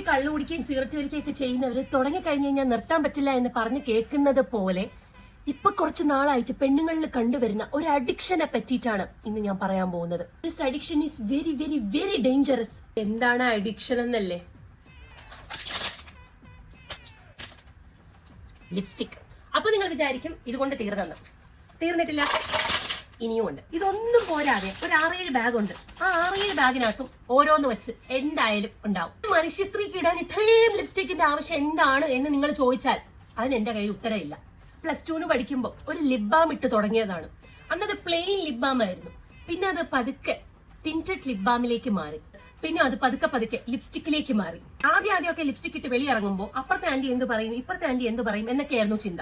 കള്ളു കുടിക്കുകയും സിഗരറ്റ് വലിക്കുകയൊക്കെ ചെയ്യുന്നവര് തുടങ്ങിക്കഴിഞ്ഞു കഴിഞ്ഞാൽ നിർത്താൻ പറ്റില്ല എന്ന് പറഞ്ഞ് കേൾക്കുന്നത് പോലെ ഇപ്പൊ കുറച്ച് നാളായിട്ട് പെണ്ണുങ്ങളിൽ കണ്ടുവരുന്ന ഒരു അഡിക്ഷനെ പറ്റിയിട്ടാണ് ഇന്ന് ഞാൻ പറയാൻ പോകുന്നത്. This addiction is very very very dangerous. എന്താണ് അഡിക്ഷൻ എന്നല്ലേ? ലിപ്സ്റ്റിക്. അപ്പൊ നിങ്ങൾ വിചാരിക്കും ഇതുകൊണ്ട് തീർന്നെന്ന്. തീർന്നിട്ടില്ല, ഇനിയും ഉണ്ട്. ഇതൊന്നും പോരാതെ ഒരു 6-7 ബാഗ് ഉണ്ട്. ആ 6-7 ബാഗിനകത്തും ഓരോന്ന് വെച്ച് എന്തായാലും ഉണ്ടാവും. മനുഷ്യ സ്ത്രീക്ക് ഇടാൻ ഇത്രയും ലിപ്സ്റ്റിക്കിന്റെ ആവശ്യം എന്താണ് എന്ന് നിങ്ങൾ ചോദിച്ചാൽ അതിന് എന്റെ കയ്യിൽ ഉത്തരമില്ല. +2 പഠിക്കുമ്പോൾ ഒരു ലിപ് ബാം ഇട്ട് തുടങ്ങിയതാണ്. അന്നത് പ്ലെയിൻ ലിപ് ബാം ആയിരുന്നു. പിന്നെ അത് പതുക്കെ ടിന്റഡ് ലിപ് ബാമിലേക്ക് മാറി. പിന്നെ അത് പതുക്കെ ലിപ്സ്റ്റിക്കിലേക്ക് മാറി. ആദ്യമൊക്കെ ലിപ്സ്റ്റിക് ഇട്ട് വെളിയിറങ്ങുമ്പോൾ അപ്പുറത്തെ ആന്റി എന്ത് പറയും, ഇപ്പുറത്തെ ആന്റി എന്ത് പറയും എന്നൊക്കെയായിരുന്നു ചിന്ത.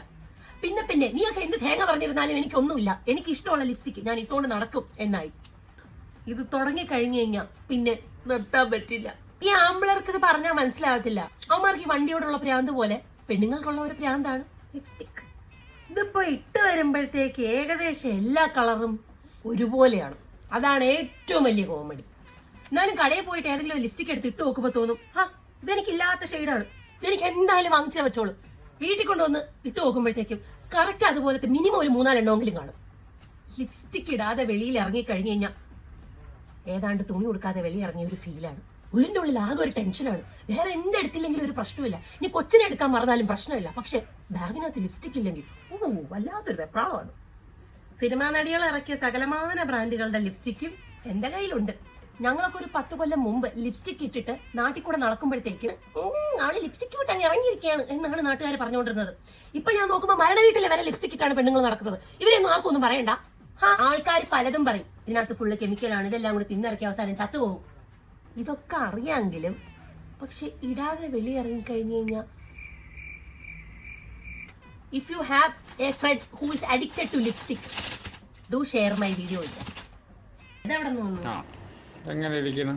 പിന്നെ നീയൊക്കെ എന്ത് തേങ്ങ പറഞ്ഞിരുന്നാലും എനിക്കൊന്നുമില്ല, എനിക്ക് ഇഷ്ടമുള്ള ലിപ്സ്റ്റിക് ഞാൻ ഇട്ടുകൊണ്ട് നടക്കും എന്നായി. ഇത് തുടങ്ങി കഴിഞ്ഞു കഴിഞ്ഞാൽ പിന്നെ നിർത്താൻ പറ്റില്ല. ഈ ആമ്പിളർക്ക് ഇത് പറഞ്ഞാൽ മനസ്സിലാകത്തില്ല. അവന്മാർക്ക് ഈ വണ്ടിയോടുള്ള ഭ്രാന്ത് പോലെ പെണ്ണുങ്ങൾക്കുള്ള ഒരു ഭ്രാന്താണ് ലിപ്സ്റ്റിക്. ഇതിപ്പോ ഇട്ട് വരുമ്പോഴത്തേക്ക് ഏകദേശം എല്ലാ കളറും ഒരുപോലെയാണ്. അതാണ് ഏറ്റവും വലിയ കോമഡി. എന്നാലും കടയിൽ പോയിട്ട് ഏതെങ്കിലും ലിപ്സ്റ്റിക് എടുത്ത് ഇട്ട് നോക്കുമ്പോ തോന്നും, ഇതെനിക്കില്ലാത്ത ഷെയ്ഡാണ്, ഇതെനിക്ക് എന്തായാലും വാങ്ങിച്ചേ പറ്റുള്ളൂ. വീട്ടിൽ കൊണ്ടുവന്ന് ഇട്ട് നോക്കുമ്പോഴത്തേക്കും കറക്റ്റ് അതുപോലത്തെ മിനിമം ഒരു 3-4 എണ്ണമെങ്കിലും കാണും. ലിപ്സ്റ്റിക് ഇടാതെ വെളിയിൽ ഇറങ്ങി കഴിഞ്ഞു കഴിഞ്ഞാൽ ഏതാണ്ട് തുണി കൊടുക്കാതെ വെളിയിറങ്ങിയ ഒരു ഫീലാണ്. ഉള്ളിന്റെ ഉള്ളിൽ ആകെ ഒരു ടെൻഷനാണ്. വേറെ എന്തെടുത്തില്ലെങ്കിലും ഒരു പ്രശ്നമില്ല. ഇനി കൊച്ചിനെ എടുക്കാൻ മറന്നാലും പ്രശ്നമില്ല. പക്ഷെ ബാഗിനകത്ത് ലിപ്സ്റ്റിക് ഇല്ലെങ്കിൽ വല്ലാത്തൊരു വെപ്രാളമാണ്. സിനിമാ നടികൾ ഇറക്കിയ സകലമാന ബ്രാൻഡുകളുടെ ലിപ്സ്റ്റിക്കും എന്റെ കയ്യിലുണ്ട്. ഞങ്ങളൊക്കെ ഒരു 10 കൊല്ലം മുമ്പ് ലിപ്സ്റ്റിക് ഇട്ടിട്ട് നാട്ടിൽ കൂടെ നടക്കുമ്പോഴത്തേക്ക് ആള് ലിപ്സ്റ്റിക് വിട്ടാൻ ഇറങ്ങിയിരിക്കുകയാണ് എന്നാണ് നാട്ടുകാർ പറഞ്ഞുകൊണ്ടിരുന്നത്. ഇപ്പൊ ഞാൻ നോക്കുമ്പോൾ മരണ വീട്ടിലെ വരെ ലിപ്സ്റ്റിക് ഇട്ടാണ് പെണ്ണുങ്ങൾ നടക്കുന്നത്. ഇവരെയൊന്നും ആർക്കൊന്നും പറയണ്ട. ആൾക്കാർ പലതും പറയും, ഇതിനകത്ത് ഫുള്ള് കെമിക്കലാണ്, ഇതെല്ലാം കൂടി തിന്നിറക്കിയ അവസാനം ചത്തുപോകും. ഇതൊക്കെ അറിയാമെങ്കിലും പക്ഷെ ഇടാതെ വെളിയിറങ്ങി കഴിഞ്ഞു കഴിഞ്ഞാൽ if you have a friend who is addicted to lipstick, do share my video. ഇതെവിടെ നിന്ന് എങ്ങനെ ഇരിക്കണം?